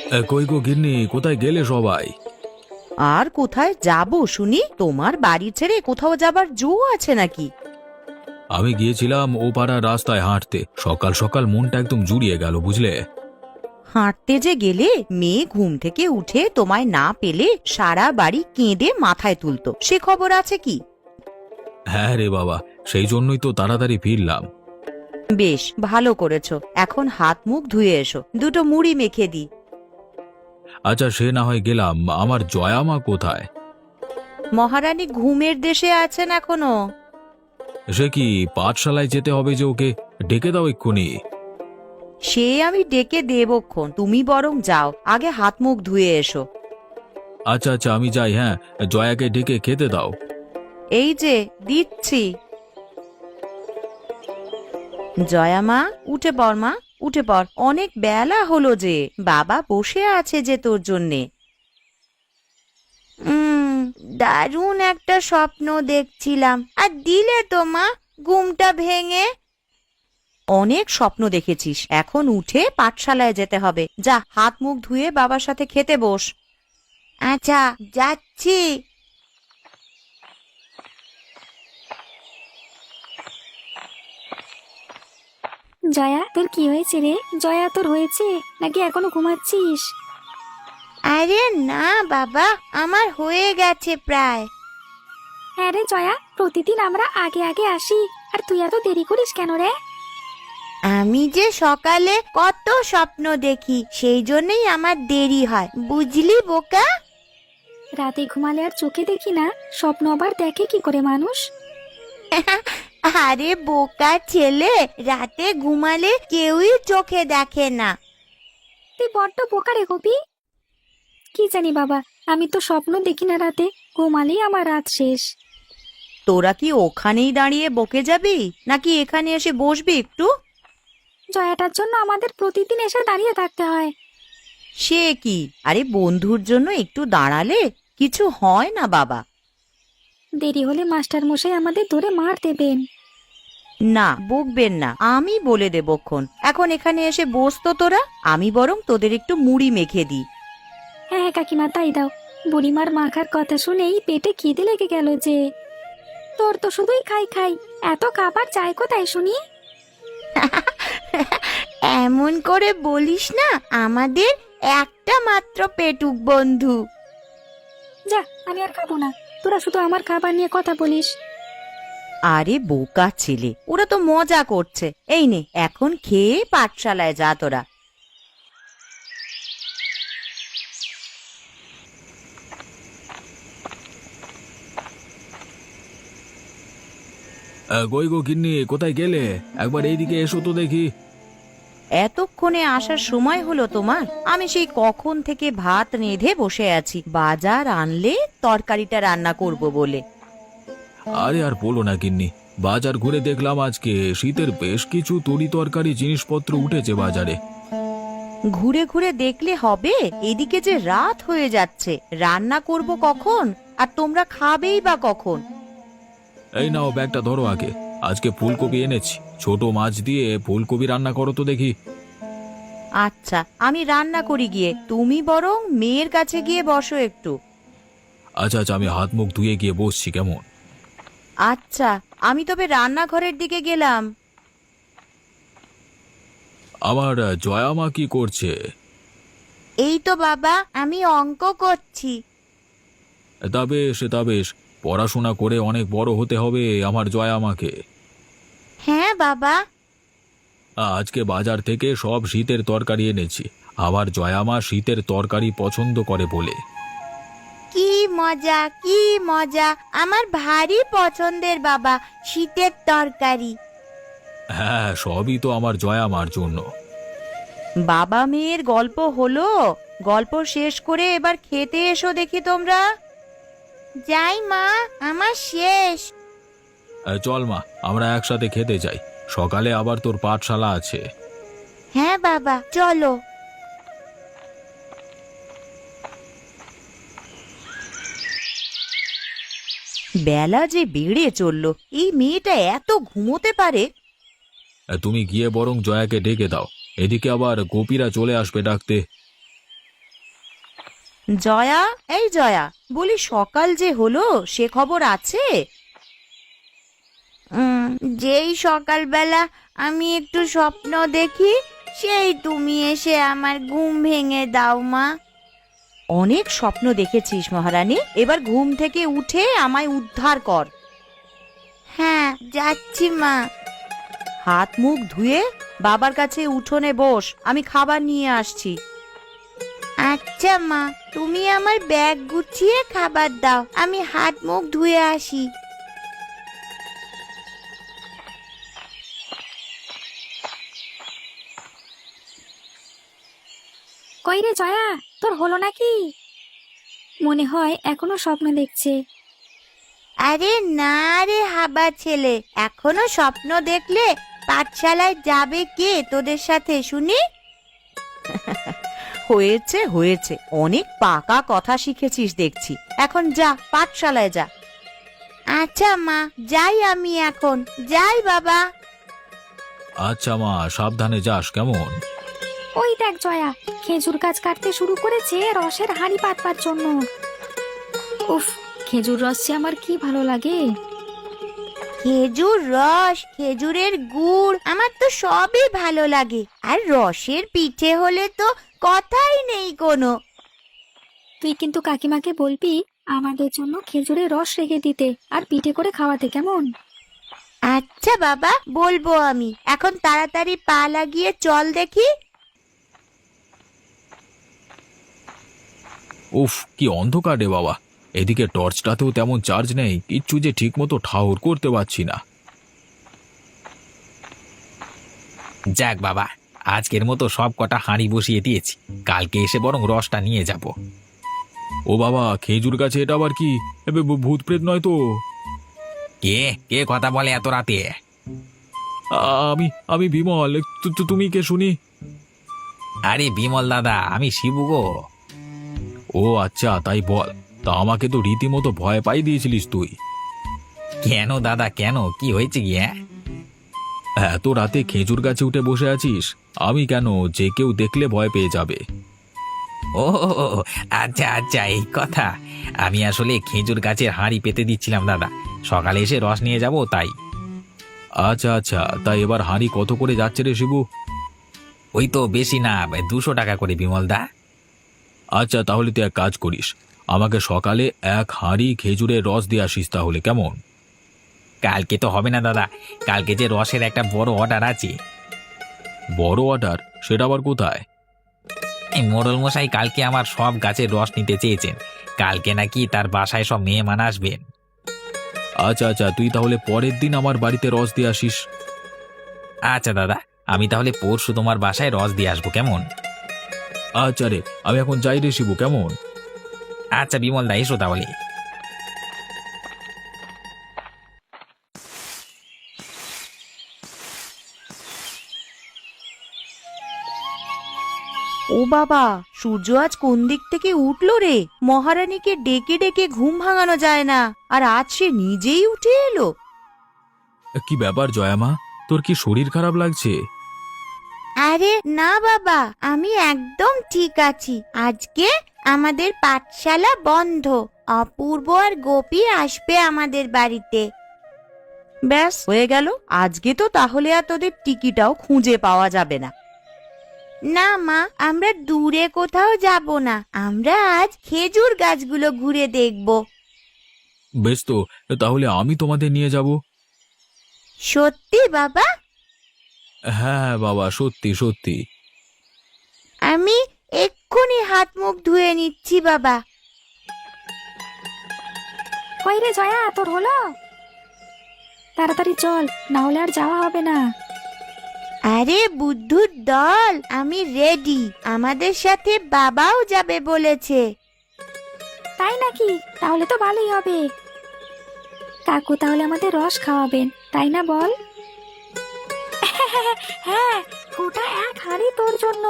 কই গো গিন্নি, কোথায় গেলে সবাই? আর কোথায় যাব শুনি? তোমার বাড়ি ছেড়ে কোথাও যাবার জো আছে নাকি? আমি গিয়েছিলাম ও পাড়ার রাস্তায় হাঁটতে, সকাল সকাল মনটা একদম জুড়িয়ে গেল বুঝলে। হাঁটতে যে গেলে মেয়ে ঘুম থেকে উঠে তোমায় না পেলে সারা বাড়ি কেঁদে মাথায় তুলতো, সে খবর আছে কি? হ্যাঁ রে বাবা, সেই জন্যই তো তাড়াতাড়ি ফিরলাম। বেশ ভালো করেছো। এখন হাত মুখ ধুয়ে এসো, দুটো মুড়ি মেখে দি। আচ্ছা সে না হয় গেলাম, আমার জয়া মা কোথায়? মহারানী ঘুমের দেশে আছেন এখনো। সে কি, পাঠশালায় যেতে হবে যে ওকে? ডেকে দাও এক্ষুনি। সে আমি ডেকে দেবক্ষণ, তুমি বরং যাও, আগে হাত মুখ ধুয়ে এসো। আচ্ছা আচ্ছা আমি যাই, হ্যাঁ। জয়াকে ডেকে খেতে দাও। এই যে দিচ্ছি। জয়া মা, উঠে পড় মা, উঠে পড়, অনেক বেলা হলো যে, বাবা বসে আছে যে তোর জন্যে। দারুণ একটা স্বপ্ন দেখছিলাম, আর দিলে তো মা ঘুমটা ভেঙে। অনেক স্বপ্ন দেখেছিস, এখন উঠে পাঠশালায় যেতে হবে, যা হাত মুখ ধুয়ে বাবার সাথে খেতে বস। আচ্ছা যাচ্ছি। জয়া, তোর কি হয়েছে রে? জয়া, তোর হয়েছে নাকি এখনো ঘুমাচ্ছিস? আরে না বাবা, আমার হয়ে গেছে প্রায়। হ্যাঁ রে জয়া, প্রতিদিন আমরা আগে আগে আসি, আর তুই এত দেরি করিস কেন রে? আমি যে সকালে কত স্বপ্ন দেখি, সেই জন্যই আমার দেরি হয়, বুঝলি বোকা? রাতে ঘুমালে আর চোখে দেখি না, স্বপ্ন আবার দেখে কি করে মানুষ? আরে বোকা ছেলে, রাতে ঘুমালে কেউই চোখে দেখে না। তুই বড্ড বোকা রে কপি। কি জানি বাবা, আমি তো স্বপ্ন দেখি না রাতে, ঘুমালেই আমার রাত শেষ। তোরা কি ওখানেই দাঁড়িয়ে বকে যাবি, নাকি এখানে এসে বসবি একটু? জয়াটার জন্য আমাদের প্রতিদিন এসে দাঁড়িয়ে থাকতে হয়। সে কি, আরে বন্ধুর জন্য একটু দাঁড়ালে কিছু হয় না বাবা। দেরি হলে মাস্টার মশাই আমাদের ধরে মার দেবেন। না বকবেন না, আমি বলে দেবক্ষণ। এখন এখানে এসে বসতো তোরা, আমি বরং তোদের একটু মুড়ি মেখে দিই। হ্যাঁ হ্যাঁ কাকিমা, তাই দাও। বুড়িমার মাখার কথা শুনেই পেটে খিদে লেগে গেল যে। তোর তো শুধুই খাই খাই, এত খাবার চাই কোথায় শুনি? এমন করে বলিস না, আমাদের একটা মাত্র পেটুক বন্ধু। যা, আমি আর খাবো না, তোরা শুধু আমার খাবার নিয়ে কথা বলিস। আরে বোকা ছেলে, ওরা তো মজা করছে। এই নে, এখন খেয়ে পাঠশালায় যা তোরা। কই গো গিন্নি, কোথায় গেলে? একবার এইদিকে এসো তো দেখি। এতক্ষণে আসার সময় হলো তোমার? আমি সেই কখন থেকে ভাত রেঁধে বসে আছি, বাজার আনলে তরকারিটা রান্না করব বলে। আরে আর বলো না গিন্নি, বাজার ঘুরে দেখলাম আজকে শীতের বেশ কিছু তরি তরকারি জিনিসপত্র উঠেছে বাজারে। ঘুরে ঘুরে দেখলে হবে? এদিকে যে রাত হয়ে যাচ্ছে, রান্না করব কখন? আর তোমরা খাবেই বা কখন? এই নাও ব্যাগটা ধরো আগে, আজকে ফুলকপি এনেছি, ছোট মাছ দিয়ে ফুলকপি রান্না করো তো দেখি। আচ্ছা আমি রান্না করি গিয়ে, তুমি বরং মেয়ের কাছে গিয়ে বসো একটু। আচ্ছা আচ্ছা আমি হাত মুখ ধুয়ে গিয়ে বসছি, কেমন? আচ্ছা, আমি তবে রান্নাঘরের দিকে গেলাম। আমার জয়া মা কি করছে? এই তো বাবা, আমি অঙ্ক করছি। তা বেশ, পড়াশোনা করে অনেক বড় হতে হবে আমার জয়া মাকে। হ্যাঁ বাবা। আজকে বাজার থেকে সব শীতের তরকারি এনেছি, আমার জয়া মা শীতের তরকারি পছন্দ করে বলে। কি মজা, কি মজা, আমার ভারী পছন্দের বাবা শীতের তরকারি। হ্যাঁ সবই তো আমার জয়া মার জন্য। বাবা মেয়ের গল্প হলো, গল্প শেষ করে এবার খেতে এসো দেখি তোমরা। যাই মা, আমার শেষ। চল মা, আমরা একসাথে খেতে যাই, সকালে আবার তোর পাঠশালা আছে। হ্যাঁ বাবা চলো। বেলা যে বেড়ে চললো, এই মেয়েটা এত ঘুমোতে পারে? তুমি গিয়ে বরং জয়াকে ডেকে দাও, এদিকে আবার গোপীরা চলে আসবে ডাকতে। জয়া, এই জয়া, বলি সকাল যে হলো সে খবর আছে? যেই সকালবেলা আমি একটু স্বপ্ন দেখি সেই তুমি এসে আমার ঘুম ভেঙে দাও মা। অনেক স্বপ্ন দেখেছিস মহারানী, এবার ঘুম থেকে উঠে আমায় উদ্ধার কর। হ্যাঁ, যাচ্ছি মা। হাত মুখ ধুয়ে বাবার কাছে উঠোনে বস, আমি খাবার নিয়ে আসছি। আচ্ছা মা, তুমি আমার ব্যাগ গুছিয়ে খাবার দাও, আমি হাত মুখ ধুয়ে আসি। কই রে জয়া, তোর হলো নাকি? মনে হয় এখনো স্বপ্ন দেখছে। আরে না রে হাবা ছেলে, এখনো স্বপ্ন দেখলে পাঠশালায় যাবে কে তোদের সাথে শুনি? হয়েছে হয়েছে, অনেক পাকা কথা শিখেছিস দেখছি, এখন যা পাঠশালায় যা। আচ্ছা মা, যাই আমি এখন, যাই বাবা। আচ্ছা মা, সাবধানে যাস কেমন? ওই দেখ জয়া, খেজুর গাছ কাটতে শুরু করেছে রসের হাঁড়ি পাতবার জন্য। উফ, খেজুর রস যে আমার কি ভালো লাগে। খেজুর রস, খেজুরের গুড়, আমার তো সবই ভালো লাগে, আর রসের পিঠে হলে তো কথাই নেই কোনো। তুই কিন্তু কাকিমাকে বলবি আমাদের জন্য খেজুরের রস রেখে দিতে আর পিঠে করে খাওয়াতে, কেমন? আচ্ছা বাবা, বলবো আমি। এখন তাড়াতাড়ি পা লাগিয়ে চল দেখি। উফ, কি অন্ধকার রে বাবা, এদিকে টর্চটাতেও তেমন চার্জ নেই, কিচ্ছু যে ঠিক মতো ঠাউর করতে পারছি না। যাক বাবা, আজকের মতো সব কটা হাঁড়ি বসিয়ে দিয়েছি, কালকে এসে বরং রসটা নিয়ে যাব। ও বাবা, খেজুর গাছে এটা আবার কি? ভূত প্রেত নয় তো? কে কে কথা বলে এত রাতে? আমি আমি বিমল, তুমি কে শুনি? আরে বিমল দাদা, আমি শিবু গো। ও আচ্ছা, তাই বল। তা আমাকে তো রীতিমতো ভয় পাই দিয়েছিলিস তুই। কেন দাদা, কেন, কি হয়েছে কি? এত রাতে খেজুর গাছে উঠে বসে আছিস, আমি কেন, যে কেউ দেখলে ভয় পেয়ে যাবে। ও আচ্ছা আচ্ছা, এই কথা। আমি আসলে খেজুর গাছের হাঁড়ি পেতে দিচ্ছিলাম দাদা, সকালে এসে রস নিয়ে যাব তাই। আচ্ছা আচ্ছা, তাই এবার হাঁড়ি কত করে যাচ্ছে রে শিবু? ওই তো বেশি না, 200 টাকা করে বিমল দা। আচ্ছা, তাহলে তুই এক কাজ করিস, আমাকে সকালে এক হাঁড়ি খেজুরের রস দিয়ে আসিস তাহলে, কেমন? কালকে তো হবে না দাদা, কালকে যে রসের একটা বড় অর্ডার আছে। বড় অর্ডার? সেটা আবার কোথায়? এই মোড়ল মশাই কালকে আমার সব গাছের রস নিতে চেয়েছেন, কালকে নাকি তার বাসায় সব মেহমান আসবেন। আচ্ছা আচ্ছা, তুই তাহলে পরের দিন আমার বাড়িতে রস দিয়ে আসিস। আচ্ছা দাদা, আমি তাহলে পরশু তোমার বাসায় রস দিয়ে আসবো, কেমন? আচ্ছা রে, আমি এখন যাই রে শিবু, কেমন? আচ্ছা বিমল দা, এসো তাহলে। ও বাবা, সূর্য আজ কোন দিক থেকে উঠলো রে? মহারানীকে ডেকে ডেকে ঘুম ভাঙানো যায় না, আর আজ সে নিজেই উঠে এলো। কি ব্যাপার জয়ামা, তোর কি শরীর খারাপ লাগছে? আরে না বাবা, আমি একদম ঠিক আছি। আজকে আমাদের পাঠশালা বন্ধ, অপূর্ব আর গোপী আসবে আমাদের বাড়িতে। ব্যাস হয়ে গেল, আজকে তো তাহলে আর তোদের টিকিটাও খুঁজে পাওয়া যাবে না। না মা, আমরা দূরে কোথাও যাব না, আমরা আজ খেজুর গাছগুলো ঘুরে দেখব। বেশ তো, তাহলে আমি তোমাদের নিয়ে যাব। সত্যি বাবা? হ্যাঁ বাবা, সত্যি সত্যি। আমি এক্ষুনি হাত মুখ ধুয়ে নিচ্ছি বাবা। কই রে জয়া, তোর হলো? তাড়াতাড়ি চল, না হলে আর যাওয়া হবে না। আরে বুদ্ধুর দল, আমি রেডি, আমাদের সাথে বাবাও যাবে বলেছে। তাই নাকি? তাহলে তো ভালোই হবে। কাকু তাহলে আমাদের রস খাওয়াবেন, তাই না বল? হ্যাঁ, গোটা এক হাঁড়ি তোর জন্য।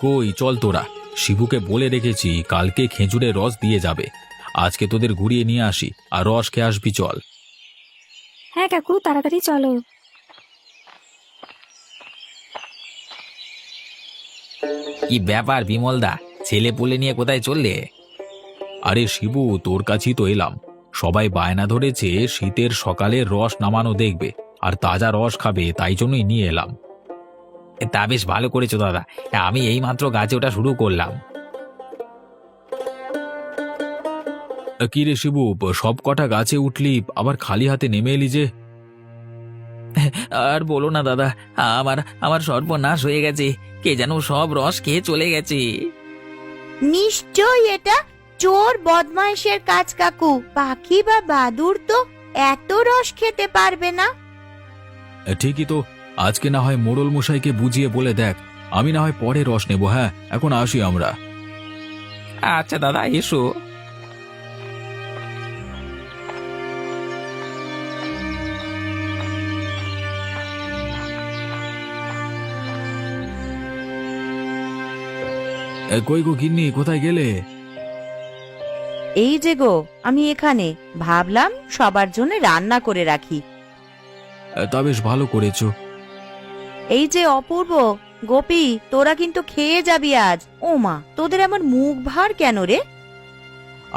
কই, চল তোরা, শিবুকে বলে রেখেছি কালকে খেজুরের রস দিয়ে যাবে, আজকে তোদের ঘুরিয়ে নিয়ে আসি আর রস খেয়ে আসবি, চল। হ্যাঁ কাকু, তাড়াতাড়ি চলো। কি ব্যাপার বিমল দা, ছেলে পুলে নিয়ে কোথায় চললে? আরে শিবু, তোর কাছেই তো এলাম। সবাই বায়না ধরেছে শীতের সকালে রস নামানো দেখবে, আর তাজা রস খাবে, তাই জন্যই নিয়ে এলাম। তা বেশ ভালো করেছো দাদা, আমি এইমাত্র গাছে ওটা শুরু করলাম। কি রে শিবু, সব কটা গাছে উঠলি, আবার খালি হাতে নেমে এলি যে? আর বলো না দাদা, আমার আমার সর্বনাশ হয়ে গেছে। কে যেন সব রস খেয়ে চলে গেছে। নিশ্চয়ই এটা চোর বদমাইশের কাজ কাকু। পাখি বা বাদুড় তো এত রস খেতে পারবে না। ঠিকই তো, আজকে না হয় মোড়ল মশাইকে বুঝিয়ে বলে দেখ। আমি না হয় পরে রস নেব। হ্যাঁ, এখন আসি আমরা। আচ্ছা দাদা, এসো। কই গো গিন্নি, কোথায় গেলে? এই যে গো, আমি এখানে। ভাবলাম সবার জন্য রান্না করে রাখি। তা বেশ ভালো করেছো। এই যে অপূর্ব, গোপী, তোরা কিন্তু খেয়ে যাবি আজ। ও মা, তোদের এমন মুখ ভার কেন রে?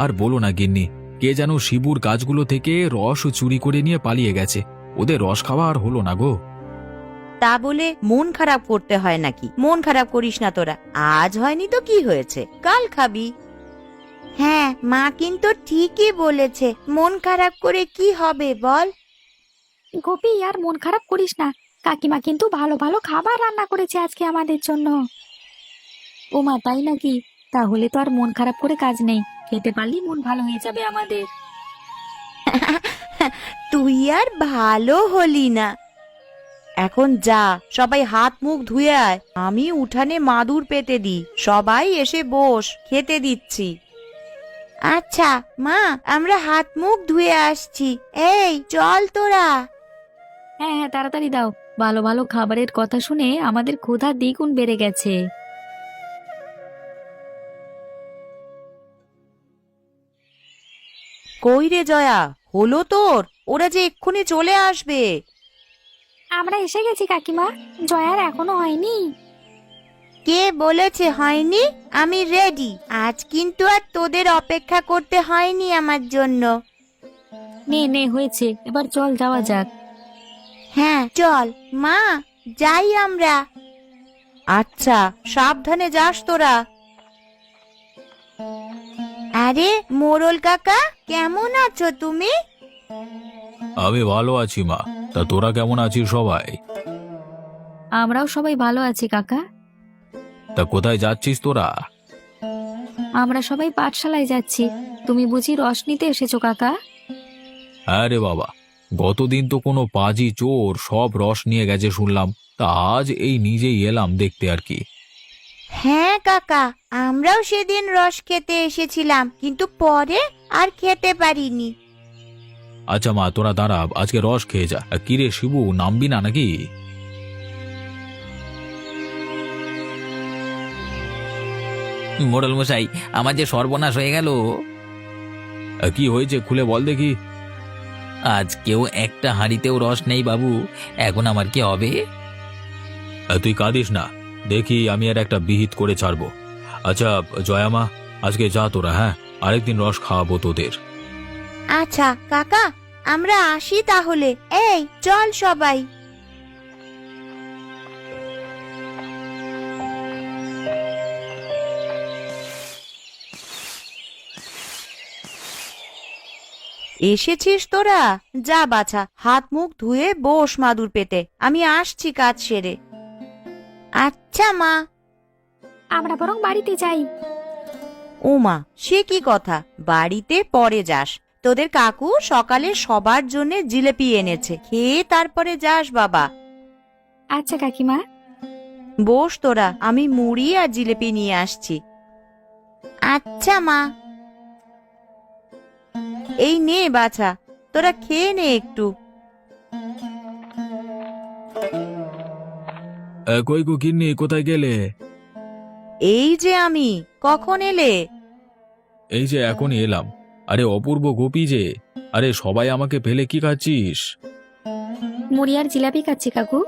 আর বলো না গিন্নি, কে যেন শিবুর গাছগুলো থেকে রস চুরি করে নিয়ে পালিয়ে গেছে। ওদের রস খাওয়া আর হলো না গো। তা বলে মন খারাপ করতে হয় নাকি? মন খারাপ করিস না তোরা। আজ হয়নি তো কি হয়েছে, কাল খাবি। হ্যাঁ, মা কিন্তু ঠিকই বলেছে। মন খারাপ করে কি হবে বল? গোপী, আর মন খারাপ করিস না। কাকিমা কিন্তু ভালো ভালো খাবার রান্না করেছে আজকে আমাদের জন্য। ও মা, তাই নাকি? তাহলে তো আর মন খারাপ করে কাজ নেই, খেতে পারলেই মন ভালো হয়ে যাবে আমাদের। তুই আর ভালো হলি না। এখন যা, সবাই হাত মুখ ধুয়ে আয়। আমি উঠানে মাদুর পেতে দিই। সবাই এসে বস, খেতে দিচ্ছি। আচ্ছা মা, আমরা হাত মুখ ধুয়ে আসছি। এই চল তোরা। হ্যাঁ হ্যাঁ, তাড়াতাড়ি দাও। ভালো ভালো খাবারের কথা শুনে আমাদের ক্ষুধা দ্বিগুণ বেড়ে গেছে। কই রে জয়া, হলো তোর? ওরা যে এক্ষুনি চলে আসবে। আমরা এসে গেছি কাকিমা। জয়ার এখনো হয়নি। কে বলেছে হয়নি? আমি রেডি। আজ কিন্তু আর তোদের অপেক্ষা করতে হয়নি আমার জন্য। নে নে, হয়েছে, এবার চল যাওয়া যাক। হ্যাঁ চল মা, যাই আমরা। আচ্ছা, সাবধানে যাস তোরা। আরে মোড়ল কাকা, কেমন আছো তুমি? আমি ভালো আছি মা। তা তোরা কেমন আছিস সবাই? আমরাও সবাই ভালো আছি কাকা। তা কোথায় যাচ্ছিস তোরা? আমরা সবাই পাঠশালায় যাচ্ছি। তুমি বুঝি রস নিতে এসেছো কাকা? হ্যাঁ রে বাবা, গতদিন তো কোনো পাজি চোর সব রস নিয়ে গেছে শুনলাম। তা আজ এই নিজেই এলাম দেখতে আর কি। হ্যাঁ কাকা, আমরাও সেদিন রস খেতে এসেছিলাম, কিন্তু পরে আর খেতে পারিনি। আচ্ছা মা, তোরা দাঁড়া, আজকে রস খেয়ে যা। কিরে শিবু, নামবি না নাকি? মোড়ল মশাই, আমার যে সর্বনাশ হয়ে গেল। কি হয়েছে খুলে বল দেখি। আজকেও একটা হাঁড়িতেও রস নেই বাবু। এখন আমার কি হবে? তুই কাঁদিস না, দেখি আমি আর একটা বিহিত করে ছাড়বো। আচ্ছা জয়া মা, আজকে যা তোরা। হ্যাঁ, আরেকদিন রস খাওয়াবো তোদের। আচ্ছা কাকা, আমরা আসি তাহলে। এই চল সবাই। এসেছিস তোরা? যা বাছা, হাত মুখ ধুয়ে বস মাদুর পেতে। আমি আসছি কাজ সেরে। আচ্ছা মা। আমরা বরং বাড়িতে যাই। ওমা, সে কি কথা? বাড়িতে পরে যাস। তোদের কাকু সকালে সবার জন্য জিলেপি এনেছে, খেয়ে তারপরে যাস বাবা। আচ্ছা কাকিমা। বস তোরা, আমি মুড়ি আর জিলেপি নিয়ে আসছি। আচ্ছা মা। এই নে বাছা, তোরা খেয়ে নে একটু। কই গো গিন্নি, কোথায় গেলে? এই যে আমি। কখন এলে? এই যে এখনই এলাম। আরে অপূর্ব, গোপী যে। আরে সবাই আমাকে ফেলে কি খাচ্ছিস? মুড়ি আর জিলাপি খাচ্ছি কাকু।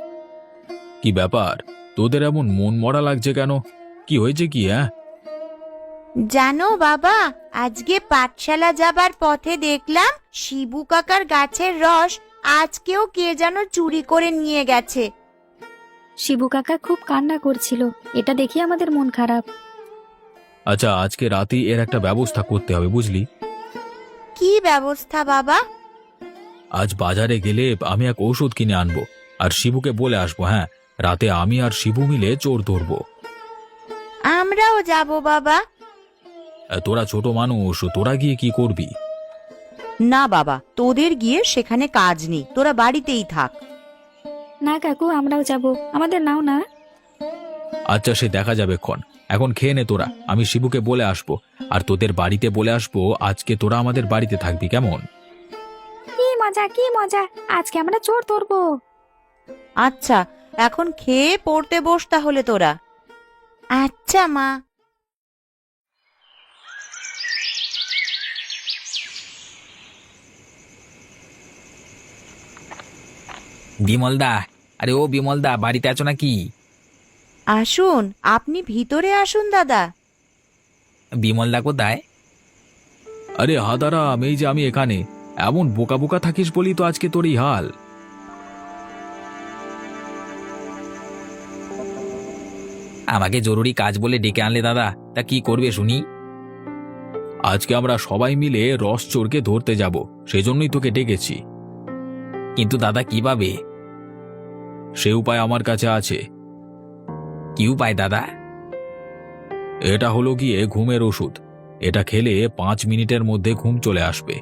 কি ব্যাপার, তোদের এমন মন মরা লাগছে কেন? কি হয়েছে কি? হ্যাঁ, জানো বাবা, আজকে পাঠশালা যাবার পথে দেখলাম শিবু কাকার গাছের রস আজকেও কে যেন চুরি করে নিয়ে গেছে। শিবু কাকা খুব কান্না করছিল, এটা দেখে আমাদের মন খারাপ। আচ্ছা, আজকে রাতেই এর একটা ব্যবস্থা করতে হবে, বুঝলি? কি ব্যবস্থা বাবা? আজ বাজারে গেলে আমি এক ওষুধ কিনে আনবো আর শিবুকে বলে আসবো। হ্যাঁ, রাতে আমি আর শিবু মিলে চোর ধরবো। আমরাও যাব বাবা। তোরা ছোট মানুষ, তোরা গিয়ে কি করবি? না বাবা, তোদের গিয়ে সেখানে কাজ নেই, তোরা বাড়িতেই থাক। না কাকু, আমরাও যাব, আমাদের নাও না। আচ্ছা, সে দেখা যাবে ক্ষণ। এখন খেয়ে নে তোরা, আমি শিবুকে বলে আসবো আর তোদের বাড়িতে বলে আসবো আজকে তোরা আমাদের বাড়িতে থাকবি, কেমন? কি মজা, কি মজা, আজকে আমরা চোর ধরবো। আচ্ছা, এখন খেয়ে পড়তে বস তাহলে তোরা। আচ্ছা মা। বিমলদা, আরে ও বিমলদা, বাড়িতে আছো নাকি? আসুন, আপনি ভিতরে আসুন দাদা। বিমলদা কোথায়? আরে হাদারাম, এই যে আমি এখানে। এমন বোকা বোকা থাকিস বলি তো আজকে তোর এই হাল। আমাকে জরুরি কাজ বলে ডেকে আনলে দাদা, তা কি করবে শুনি? আজকে আমরা সবাই মিলে রস চোরকে ধরতে যাব, সেজন্যই তোকে ডেকেছি। কিন্তু দাদা কিভাবে? সে উপায় আমার কাছে আছে। কি উপায় দাদা? এটা হলো গিয়ে ঘুমের ওষুধ। এটা খেলে 5 মিনিটের মধ্যে ঘুম চলে আসবে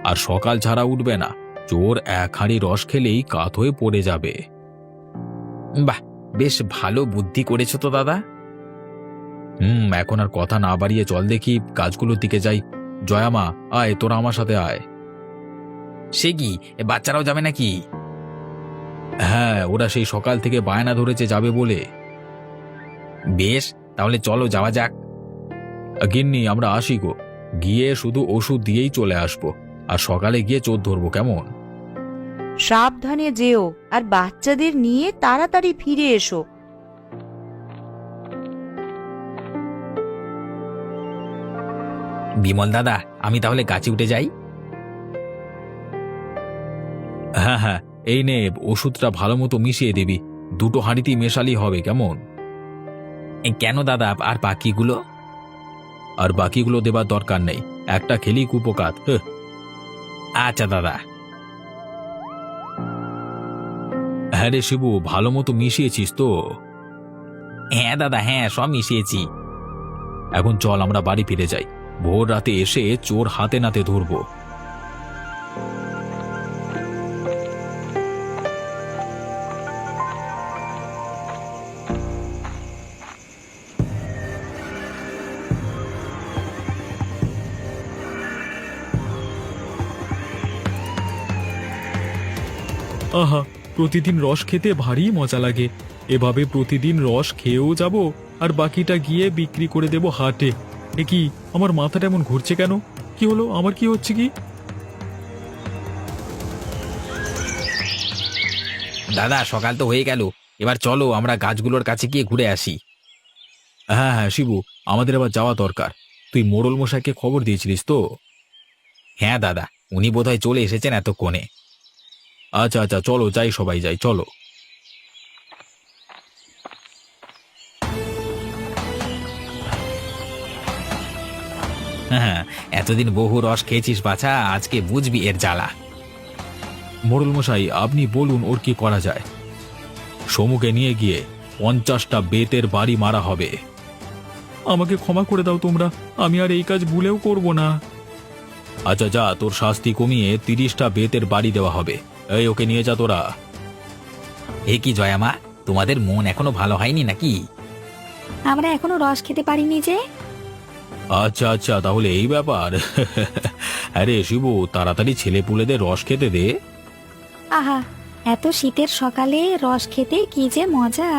আর সকাল ছাড়া উঠবে না। চোর এক হাঁড়ি রস খেলেই কাত হয়ে পড়ে যাবে। বাহ, বেশ ভালো বুদ্ধি করেছো তো দাদা। এখন আর কথা না বাড়িয়ে চল দেখি কাজগুলোর দিকে যাই। জয়ামা, আয়, তোরা আমার সাথে আয়। সে কি, বাচ্চারাও যাবে নাকি? হ্যাঁ, ওরা সেই সকাল থেকে বায়না ধরেছে যাবে বলে। বেশ, তাহলে চলো যাওয়া যাক। গিন্নি, আমরা আসি গো। গিয়ে শুধু ওষুধ দিয়েই চলে আসবো আর সকালে গিয়ে চোর ধরবো, কেমন? সাবধানে যেও আর বাচ্চাদের নিয়ে তাড়াতাড়ি ফিরে এসো। বিমল দাদা, আমি তাহলে গাছে উঠে যাই। হ্যাঁ হ্যাঁ, এই নে, ওষুধটা ভালো মতো মিশিয়ে দিবি। 2 হাঁড়িতেই মেশালি হবে, কেমন? কেন দাদা, আর বাকিগুলো? আর বাকিগুলো দেবার দরকার নেই, একটা খেলি কুপোকাত। আচ্ছা দাদা। হ্যাঁ রে শিবু, ভালো মতো মিশিয়েছিস তো? হ্যাঁ দাদা, হ্যাঁ, সব মিশিয়েছি। এখন চল আমরা বাড়ি ফিরে যাই। ভোর রাতে এসে চোর হাতে নাতে ধরবো। আহা, প্রতিদিন রস খেতে ভারী মজা লাগে। এভাবে প্রতিদিন রস খেয়েও যাব আর বাকিটা গিয়ে বিক্রি করে দেব হাটে। এ কি, আমার মাথাটা এমন ঘুরছে কেন? কি হলো, আমার কি হচ্ছে কি? দাদা, সকাল তো হয়ে গেল, এবার চলো আমরা গাছগুলোর কাছে গিয়ে ঘুরে আসি। হ্যাঁ হ্যাঁ শিবু, আমাদের এবার যাওয়া দরকার। তুই মোড়ল মশাইকে খবর দিয়েছিলিস তো? হ্যাঁ দাদা, উনি বোধহয় চলে এসেছেন এতক্ষণে। আচ্ছা আচ্ছা, চলো যাই, সবাই যাই, চলো। হ্যাঁ, এতদিন বহু রস খেয়েছিস বাছা, আজকে বুঝবি এর জ্বালা। মোড়ল মশাই, আপনি বলুন ওর কি করা যায়। সমুকে নিয়ে গিয়ে 50টা বেতের বাড়ি মারা হবে। আমাকে ক্ষমা করে দাও তোমরা, আমি আর এই কাজ ভুলেও করব না। আচ্ছা যা, তোর শাস্তি কমিয়ে 30টা বেতের বাড়ি দেওয়া হবে। এই, ওকে নিয়ে যা তোরা। এ কি জয়ামা, তোমাদের মন এখনো ভালো হয়নি নাকি? আমরা এখনো রস খেতে পারিনি যে। আচ্ছা আচ্ছা, তাহলে এই ব্যাপার। আরে শিবু, তাড়াতাড়ি ছেলে পুলেদের রস খেতে দে। আহা, এত শীতের সকালে রস খেতে কি যে মজা।